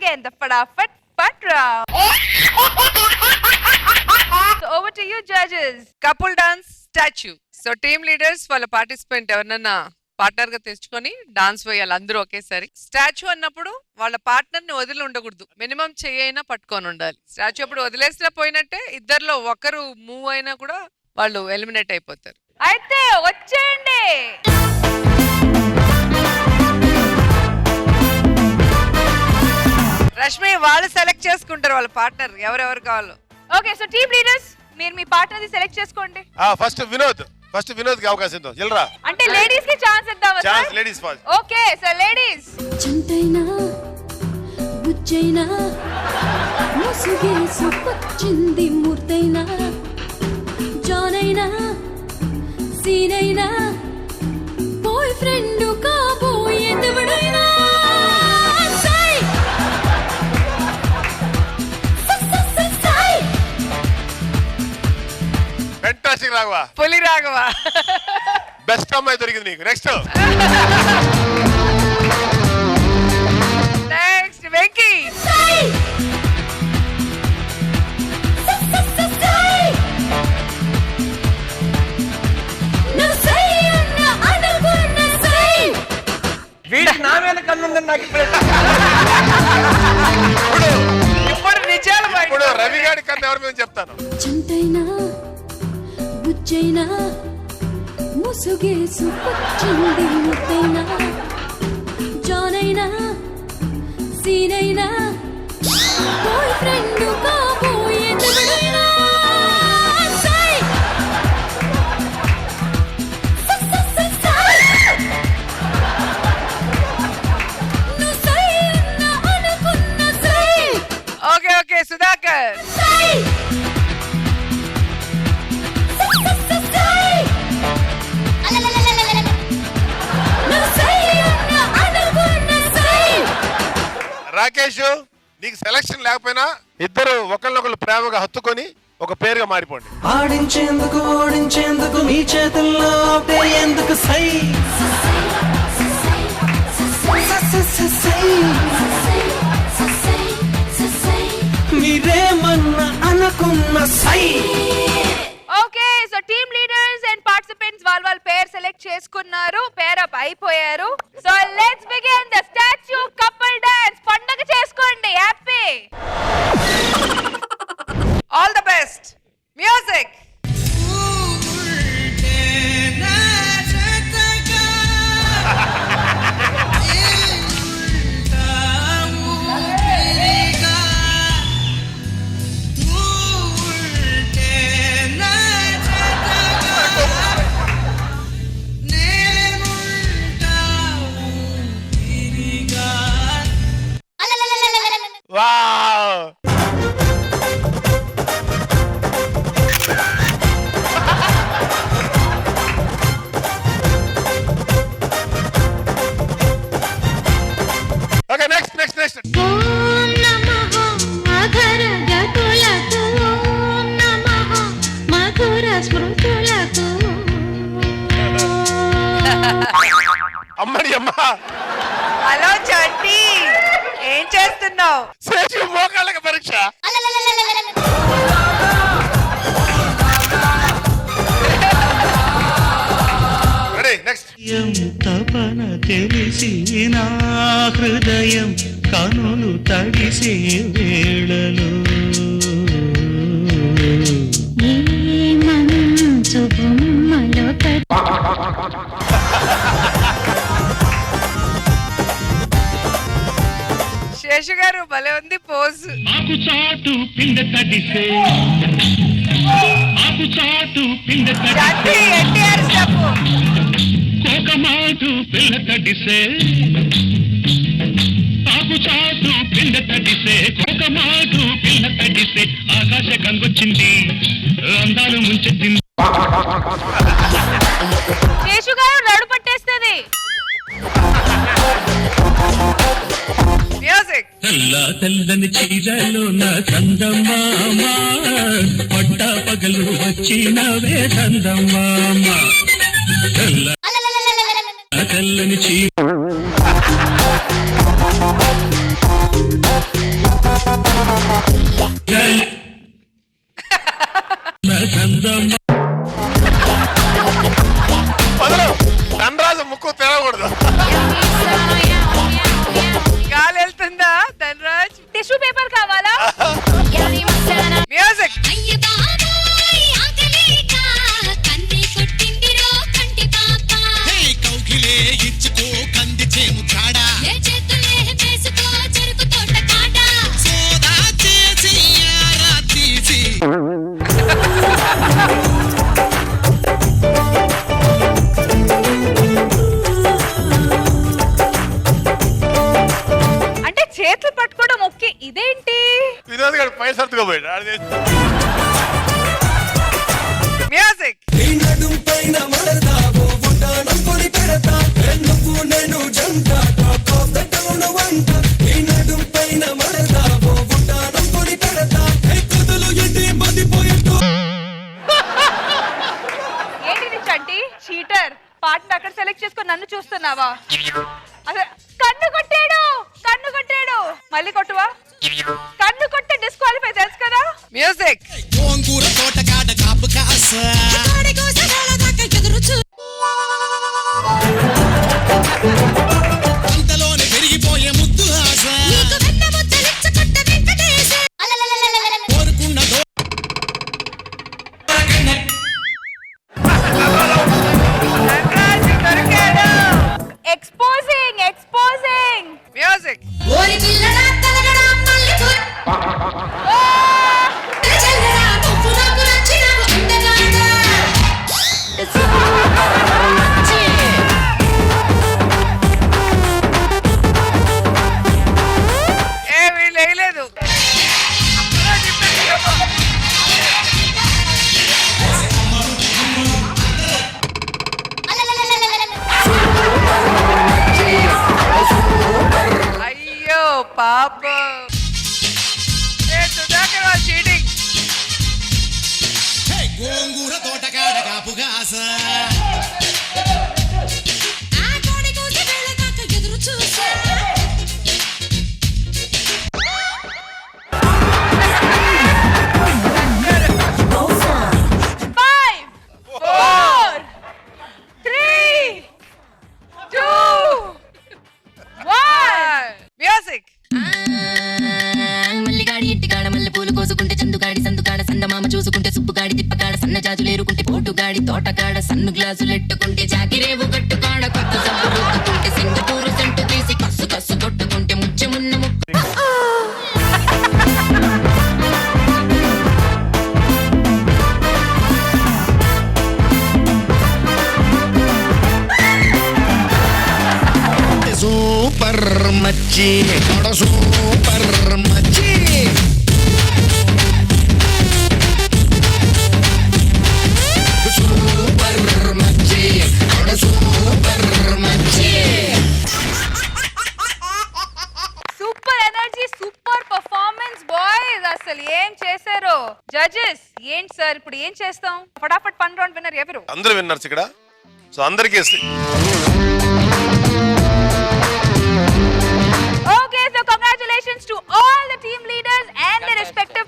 begin the Fatafat Fat round. So over to you, judges. Couple dance statue. So team leaders వాళ్ళ participant ఎవరన్నా partner గా తెచ్చుకొని dance వేయాలి అందరూ ఒకేసారి. స్టాచ్యూ అన్నప్పుడు వాళ్ళ పార్ట్నర్ ని వదిలి ఉండకూడదు, మినిమం చెయ్యైనా పట్టుకొని ఉండాలి. స్టాచ్యూ అప్పుడు వదిలేసినా పోయినట్టే, ఇద్దరిలో ఒకరు మూవ్ అయినా కూడా వాళ్ళు ఎలిమినేట్ అయిపోతారు. అయితే వచ్చేయండి. రష్మి వాళ్ళు సెలెక్ట్ చేసుకుంటారు వాళ్ళ పార్ట్నర్ ఎవరెవరు కావాలో. ఓకే, సో టీమ్ లీడర్స్ మీరు మీ పార్ట్నర్ ని సెలెక్ట్ చేసుకోండి. ఫస్ట్ వినోద్ కి అవకాశం ఇద్దాం. ఎల్రా అంటే లేడీస్ కి ఛాన్స్ ఇద్దామా? Chance ladies first. Okay, so ladies. చంటైనా బుచ్చైనా ముసుగేసి వచ్చింది మూర్తైనా జానైనా సీనైనా బాయ్ ఫ్రెండ్ కాబోయే దేవుడైనా ఫెంటాస్టిక్ రాఘవ. పులి రాఘవ బెస్ట్ అమ్మాయి దొరికింది నీకు. నెక్స్ట్ వెంకీ. వీడికి నా మీద కన్నుందని నాకు ఇప్పుడు నిజాలు ఇప్పుడు రవి గారి కన్ను ఎవరి మీద చెప్తాను. చంటైనా బుచ్చైనా ముసుగేసి వచ్చింది మూర్తైనా జానైనా సీనైనా బాయ్ ఫ్రెండ్ కాబోయే దేవుడైనా ఓకే ఓకే సుధాకర్. రాకేష్, నీకు సెలక్షన్ లేకపోయినా ఇద్దరు ఒకళ్ళొకళ్ళు ప్రేమగా హత్తుకొని ఒక పేరుగా మారిపోండి. ఆడించేందుకు ఓడించేందుకు మీ చేతుల్లో ఎందుకు సై మీరేమన్నా అనుకున్న సై. Okay, so team leaders and participants వాళ్ళ పేర్ సెలెక్ట్ చేసుకున్నారు, పేర్ అప్ అయిపోయారు. So let's begin the statue couple dance. పండగ చేసుకోండి, happy. All the best. Music. Wow. Okay, next next next. ఓం నమః అఘరగతులకు ఓం నమః మధుర స్మృతులకు అమ్మడి అమ్మ హలో చంటి, ఏం చేస్తున్నావు? శేషు మోకాళ్ళకి పరీక్ష. Ready, next. తపన తెలిసి నా హృదయం కనులు తడిసే వేళలో ఏ మంచు బొమ్మలో శేషు గారు భలే ఉంది పోజ్. ఆకు చాటు పిండ తడిసే ఆకు చాటు పిండ చంటి తడిసే ఎన్టీఆర్ స్టెప్. కోకమాటు పిల్ల తడిసే ఆకు చాటు పిండ తడిసే కోకమాటు పిల్ల తడిసే ఆకాశ గంగొచ్చింది అందాలు ముంచెత్తింది. శేషు గారు నడు పట్టేస్తుంది. మ్యూజిక్. తెల్ల తెల్లని చీరలో నా చందమామ పట్ట పగలు వచ్చినవే చందమామ తెల్ల తెల్లని చీర చందమ్మ వదలు. ధనరాజు ముక్కు తెరవకూడదు. గాలి వెళ్తుందా ధనరాజ్? టిష్యూ పేపర్ కావాలా? మ్యూజిక్. అయ్య బాబాయ్ ఆకలేక కన్నే కొట్టిందిరో కంటి పాప కౌకిలే ఇచ్చుకో కంది చేము కాడా ఏ చేతులే చేసుకో చెరుకు తోట కాట సోదా చేసి యారా తీసి అంటే చేతులు పట్టుకోవడం ఓకే, ఇదేంటి? వినోద్ గారు పై సర్దుగా పోయాడు. ఆడ చేసి. మ్యూజిక్. నడుం పైన మడతావు ఉంటానం పొడి పెడతా నువ్వు నేను జంట టాక్ ఆఫ్ ద టౌన్ వంట ఈ నడుం పైన మడతావు ఉంటానం పొడి పెడతా కుదులు ఎట్టి మదిపోయేట్టు ఏంటి చంటి చీటర్? పాటను అక్కడ సెలెక్ట్ చేసుకొని నన్ను చూస్తున్నావా? అదే కన్ను కొట్టాడు, కన్ను కొట్టాడు. మళ్ళీ కొట్టువా? కన్ను కొట్టే డిస్క్వాలిఫై, తెలుసు కదా? మ్యూజిక్. గోంగూర తోట కాడ కాపు కాస కోడి కోసం దాకా ఎదురు చూ అంతలోనే పెరిగిపోయే ముద్దు ఆశ నీకు వెన్న ముద్దలిచ్చ కొట్ట వెంకటేశ కోరుకున్న ధనరాజ్ దొరికాడు. Exposing, exposing. మ్యూజిక్. ఓరి పిల్లడా తలగడా మల్లిపూ చల్లడా నువ్వు నాకు నచ్చినావు అందగాడా వీళ్ళు వేయలేదు. అయ్యో పాప. సుధాకర్ చీటింగ్. గోంగూర తోట కాడ కాపు కాస ఆ కోడి కూసి వేళ దాకా ఎదురు చూసా 5, 4, 3, 2, 1. మ్యూజిక్. మల్లిగాడి ఇంటికాడ మల్లె పూలు కోసుకుంటే చందుగాడి సందుకాడ సందమామ చూసుకుంటే సుబ్బుగాడి తిప్పకాడ సన్న జాజులేరుకుంటే పోటుగాడి తోటకాడ సన్ను గ్లాసులెట్టుకుంటే జాకిరేవు కట్టుకాడ కొత్త సబ్బు రుద్దుకుంటే సింగపూరు సెంటు తీసి కస్సు కస్సు కొట్టుకుంటే ముచ్చమున్న ముక్కు సూపర్ మచ్చి సూపర్ మచ్చి సూపర్ మచ్చి సూపర్ మచ్చి super energy, super performance boys. అసలు ఏం చేశారు జడ్జెస్? ఏంటి సార్ ఇప్పుడు ఏం చేస్తాం? ఫటాఫట్ 1 రౌండ్ విన్నర్ ఎవరు? అందరూ విన్నర్స్ ఇక్కడ. సో అందరికీ Okay, so congratulations to all the team leaders and their respective